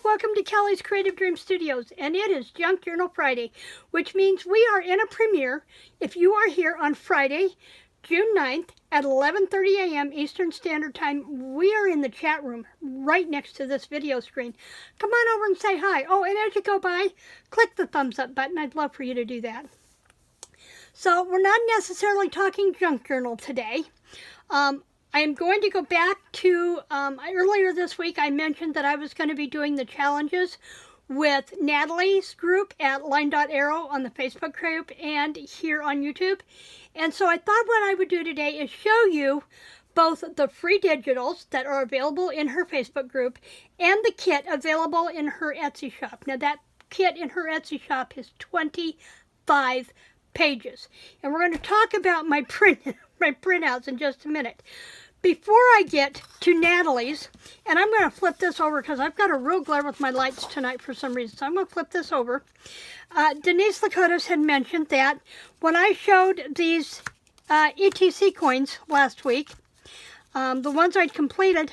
welcome to Kelly's Creative Dream Studios, and it is Junk Journal Friday, which means we are in a premiere. If you are here on Friday, June 9th at 11:30 a.m. Eastern Standard Time, we are in the chat room right next to this video screen. Come on over and say hi. Oh, and as you go by, click the thumbs up button. I'd love for you to do that. So we're not necessarily talking junk journal today. I'm going to go back to, earlier this week I mentioned that I was going to be doing the challenges with Natalie's group at LineDotArrow on the Facebook group and here on YouTube. And so I thought what I would do today is show you both the free digitals that are available in her Facebook group and the kit available in her Etsy shop. Now that kit in her Etsy shop is 25 pages. And we're going to talk about my printouts in just a minute. Before I get to Natalie's, and I'm going to flip this over because I've got a real glare with my lights tonight for some reason, so I'm going to flip this over. Denise Lakotas had mentioned that when I showed these ETC coins last week, the ones I'd completed,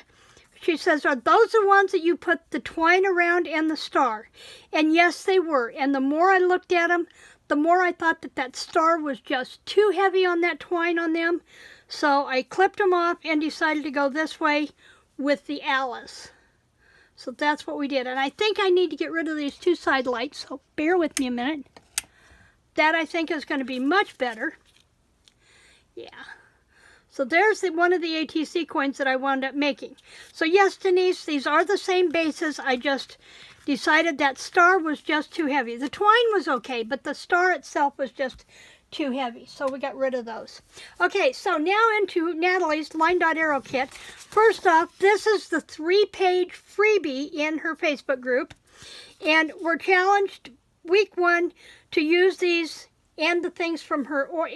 she says, are those the ones that you put the twine around and the star? And yes, they were. And the more I looked at them, the more I thought that that star was just too heavy on that twine on them. So I clipped them off and decided to go this way with the Alice. So that's what we did. And I think I need to get rid of these two side lights, so bear with me a minute. That I think is going to be much better. Yeah. So there's one of the ATC coins that I wound up making. So yes, Denise, these are the same bases. I just decided that star was just too heavy. The twine was okay, but the star itself was just too heavy, so we got rid of those. Okay, so now into Natalie's LineDotArrow kit. First off, this is the 3-page freebie in her Facebook group, and we're challenged week 1 to use these and the things from her or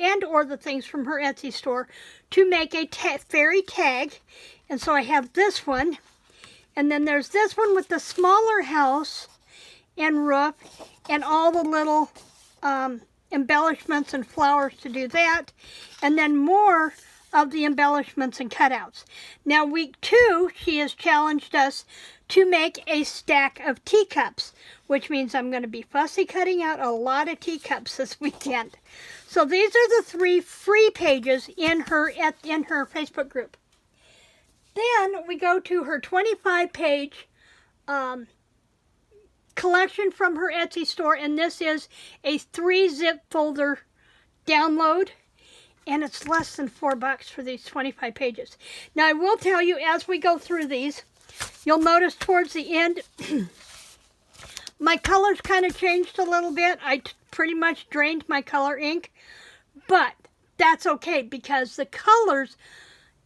the things from her Etsy store to make a fairy tag. And so I have this one, and then there's this one with the smaller house and roof and all the little embellishments and flowers to do that, and then more of the embellishments and cutouts. Now week 2, she has challenged us to make a stack of teacups, which means I'm going to be fussy cutting out a lot of teacups this weekend. So these are the 3 free pages in her Facebook group. Then we go to her 25-page collection from her Etsy store, and this is a 3-zip folder download, and it's less than $4 for these 25 pages. Now I will tell you, as we go through these, you'll notice towards the end my colors kind of changed a little bit. I pretty much drained my color ink, but that's okay because the colors,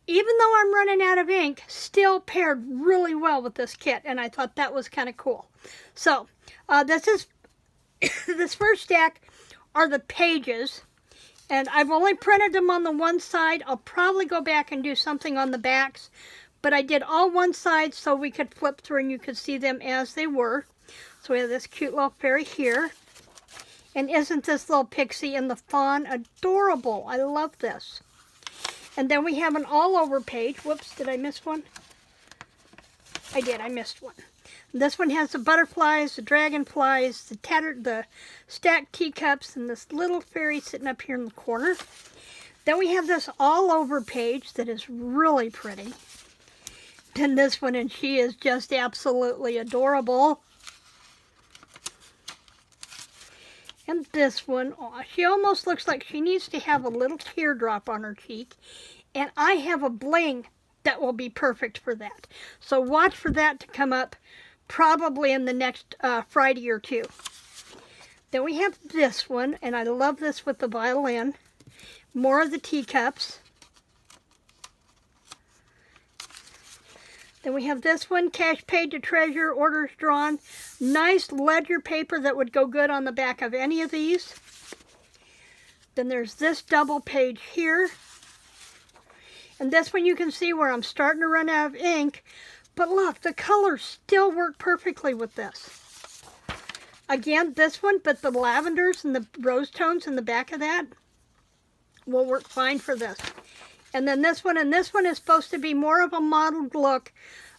even though I'm running out of ink, still paired really well with this kit, and I thought that was kind of cool. So, this first stack are the pages, and I've only printed them on the one side. I'll probably go back and do something on the backs, but I did all one side so we could flip through and you could see them as they were. So we have this cute little fairy here, and isn't this little pixie and the fawn adorable? I love this. And then we have an all-over page. Whoops, did I miss one? I did, I missed one. This one has the butterflies, the dragonflies, the stacked teacups, and this little fairy sitting up here in the corner. Then we have this all-over page that is really pretty. Then this one, and she is just absolutely adorable. And this one, oh, she almost looks like she needs to have a little teardrop on her cheek. And I have a bling that will be perfect for that. So watch for that to come up probably in the next Friday or 2. Then we have this one, and I love this with the violin. More of the teacups. Then we have this one, cash paid to treasure, orders drawn. Nice ledger paper that would go good on the back of any of these. Then there's this double page here. And this one you can see where I'm starting to run out of ink. But look, the colors still work perfectly with this. Again, this one, but the lavenders and the rose tones in the back of that will work fine for this. And then this one, and this one is supposed to be more of a mottled look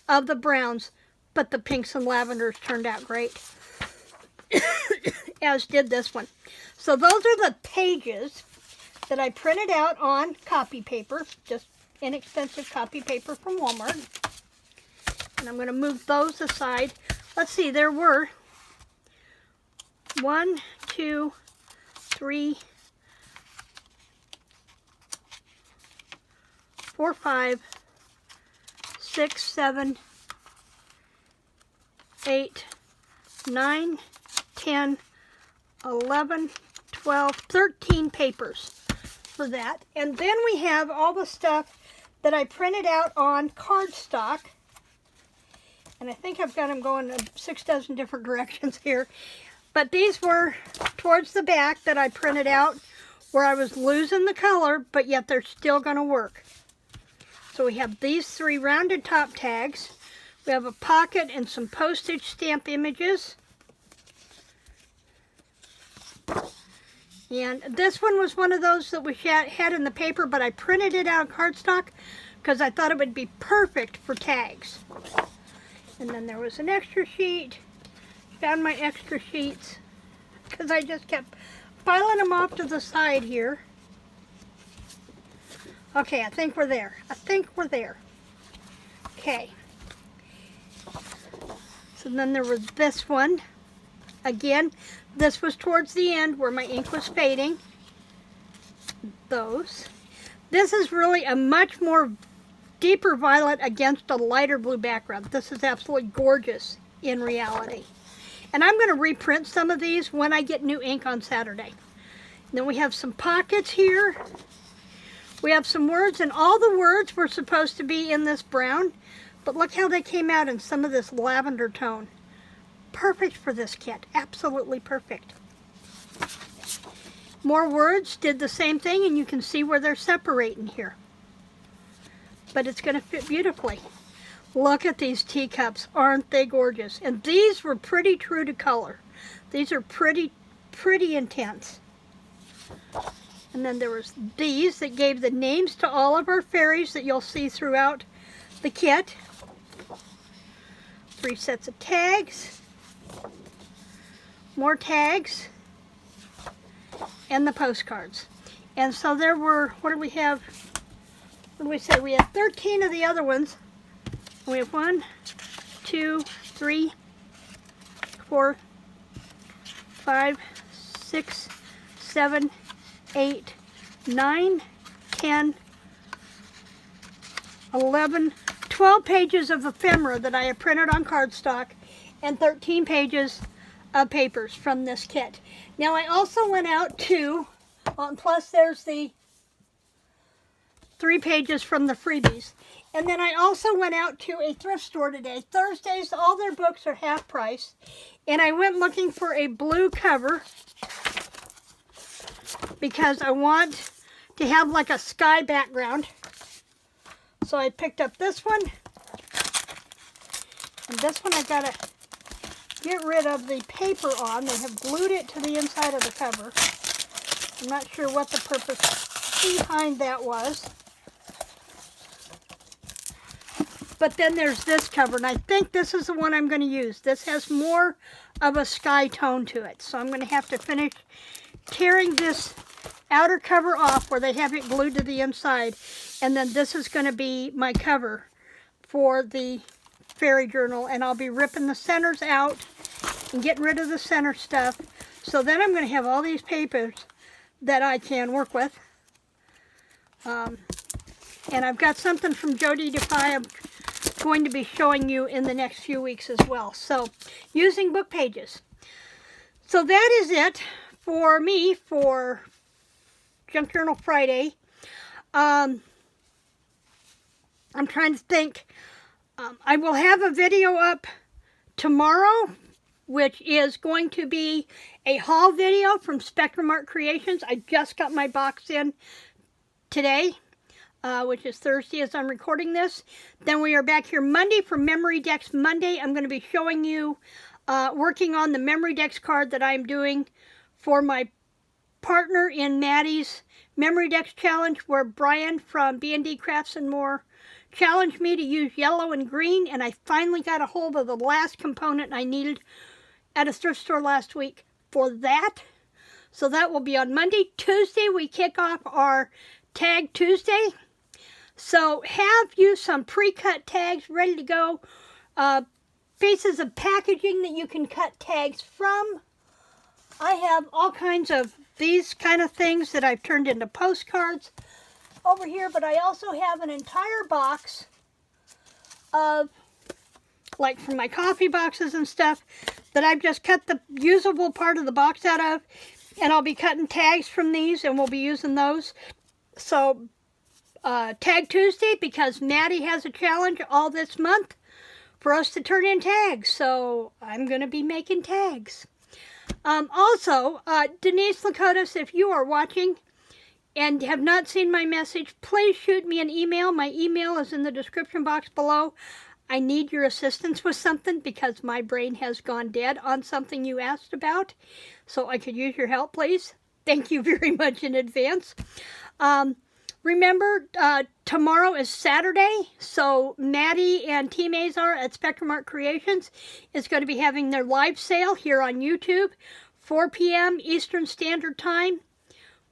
of the browns. but the pinks and lavenders turned out great, as did this one. So those are the pages that I printed out on copy paper, just inexpensive copy paper from Walmart. And I'm going to move those aside. Let's see, there were 1, 2, 3, 4, 5, 6, 7, 8, 9, 10, 11, 12, 13 papers for that. And then we have all the stuff that I printed out on cardstock. And I think I've got them going in 6 dozen different directions here. But these were towards the back that I printed out where I was losing the color, but yet they're still going to work. So we have these 3 rounded top tags. We have a pocket and some postage stamp images. And this one was one of those that we had in the paper, but I printed it out of cardstock because I thought it would be perfect for tags. And then there was an extra sheet. Found my extra sheets because I just kept piling them off to the side here. Okay, I think we're there. I think we're there. Okay. So then there was this one. Again, this was towards the end where my ink was fading. Those. This is really a much more deeper violet against a lighter blue background. This is absolutely gorgeous in reality. And I'm going to reprint some of these when I get new ink on Saturday. And then we have some pockets here. We have some words, and all the words were supposed to be in this brown, but look how they came out in some of this lavender tone. Perfect for this kit, absolutely perfect. More words did the same thing, and you can see where they're separating here. But it's going to fit beautifully. Look at these teacups, aren't they gorgeous? And these were pretty true to color. These are pretty intense. And then there was these that gave the names to all of our fairies that you'll see throughout the kit. 3 sets of tags. More tags. And the postcards. And so there were, what do we have? What do we say? We have 13 of the other ones. We have 1, 2, 3, 4, 5, 6, 7, 8, 9, 10, 11, 12 pages of ephemera that I have printed on cardstock, and 13 pages of papers from this kit. Now I also went out to, plus there's the 3 pages from the freebies. And then I also went out to a thrift store today. Thursdays, all their books are half price. And I went looking for a blue cover because I want to have like a sky background. So I picked up this one. And this one I've got to get rid of the paper on. They have glued it to the inside of the cover. I'm not sure what the purpose behind that was. But then there's this cover, and I think this is the one I'm going to use. This has more of a sky tone to it. So I'm going to have to finish tearing this outer cover off where they have it glued to the inside. And then this is going to be my cover for the fairy journal. And I'll be ripping the centers out and getting rid of the center stuff. So then I'm going to have all these papers that I can work with. And I've got something from Jody Defy I'm going to be showing you in the next few weeks as well. So, using book pages. So that is it for me for Junk Journal Friday. I'm trying to think. I will have a video up tomorrow, which is going to be a haul video from Spectrum Art Creations. I just got my box in today, which is Thursday as I'm recording this. Then we are back here Monday for Memory Decks Monday. I'm going to be showing you working on the Memory Decks card that I'm doing for my partner in Maddie's Memory Decks Challenge, where Brian from B&D Crafts and More challenged me to use yellow and green, and I finally got a hold of the last component I needed at a thrift store last week for that. So that will be on Monday. Tuesday, we kick off our Tag Tuesday. So have you some pre-cut tags ready to go. Pieces of packaging that you can cut tags from. I have all kinds of these kind of things that I've turned into postcards over here, but I also have an entire box of, like from my coffee boxes and stuff, that I've just cut the usable part of the box out of, and I'll be cutting tags from these, and we'll be using those. So, Tag Tuesday, because Maddie has a challenge all this month for us to turn in tags, so I'm going to be making tags. Also, Denise Lakotas, if you are watching and have not seen my message, please shoot me an email. My email is in the description box below. I need your assistance with something because my brain has gone dead on something you asked about. So I could use your help, please. Thank you very much in advance. Remember, tomorrow is Saturday, so Maddie and Team Azar at Spectrum Art Creations is going to be having their live sale here on YouTube, 4 p.m. Eastern Standard Time.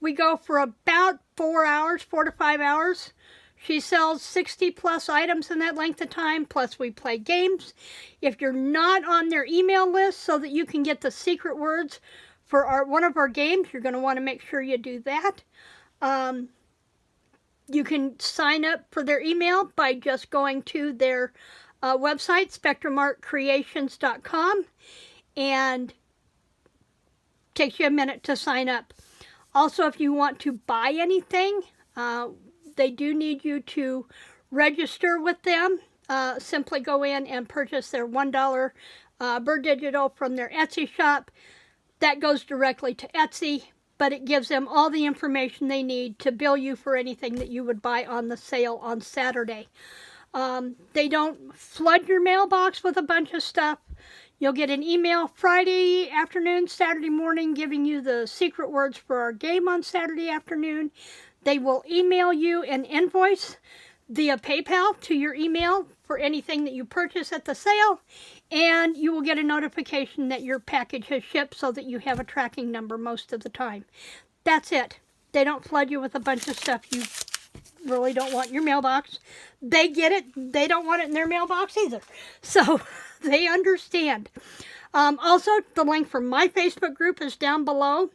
We go for about 4 hours, 4 to 5 hours. She sells 60 plus items in that length of time, plus we play games. If you're not on their email list so that you can get the secret words for one of our games, you're going to want to make sure you do that. You can sign up for their email by just going to their website, spectrumartcreations.com, and takes you a minute to sign up. Also, if you want to buy anything, they do need you to register with them. Simply go in and purchase their $1 Bird Digital from their Etsy shop. That goes directly to Etsy, but it gives them all the information they need to bill you for anything that you would buy on the sale on Saturday. They don't flood your mailbox with a bunch of stuff. You'll get an email Friday afternoon, Saturday morning, giving you the secret words for our game on Saturday afternoon. They will email you an invoice via PayPal to your email for anything that you purchase at the sale, and you will get a notification that your package has shipped so that you have a tracking number most of the time. That's it. They don't flood you with a bunch of stuff you really don't want in your mailbox. They get it. They don't want it in their mailbox either. So they understand. Also, the link for my Facebook group is down below.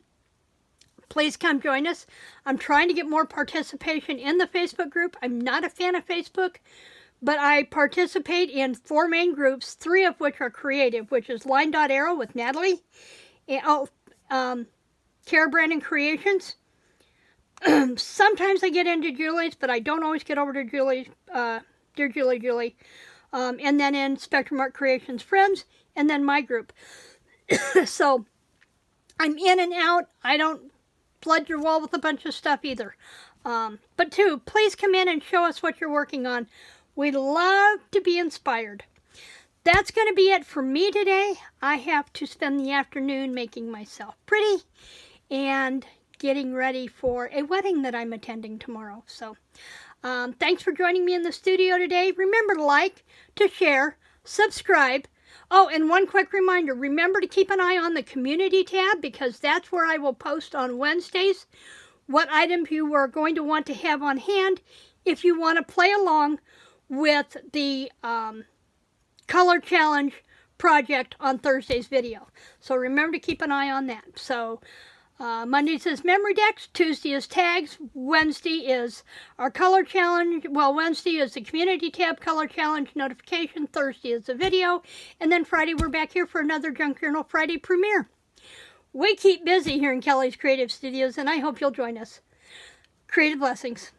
Please come join us. I'm trying to get more participation in the Facebook group. I'm not a fan of Facebook, but I participate in 4 main groups, 3 of which are creative, which is LineDotArrow with Natalie, and Cara Brandon Creations. Sometimes I get into Julie's, but I don't always get over to Julie's, Dear Julie. And then in Spectrum Art Creations Friends, and then my group. So I'm in and out. I don't flood your wall with a bunch of stuff either. But 2, please come in and show us what you're working on. We'd love to be inspired. That's going to be it for me today. I have to spend the afternoon making myself pretty and getting ready for a wedding that I'm attending tomorrow. So thanks for joining me in the studio today. Remember to like, to share, subscribe. Oh, and one quick reminder, remember to keep an eye on the community tab because that's where I will post on Wednesdays what items you are going to want to have on hand if you want to play along with the color challenge project on Thursday's video. So remember to keep an eye on that. So Monday is memory decks, Tuesday is tags, Wednesday is our color challenge. Well, Wednesday is the community tab color challenge notification, Thursday is the video, and then Friday we're back here for another Junk Journal Friday premiere. We keep busy here in Kelly's Creative Studios, and I hope you'll join us. Creative blessings.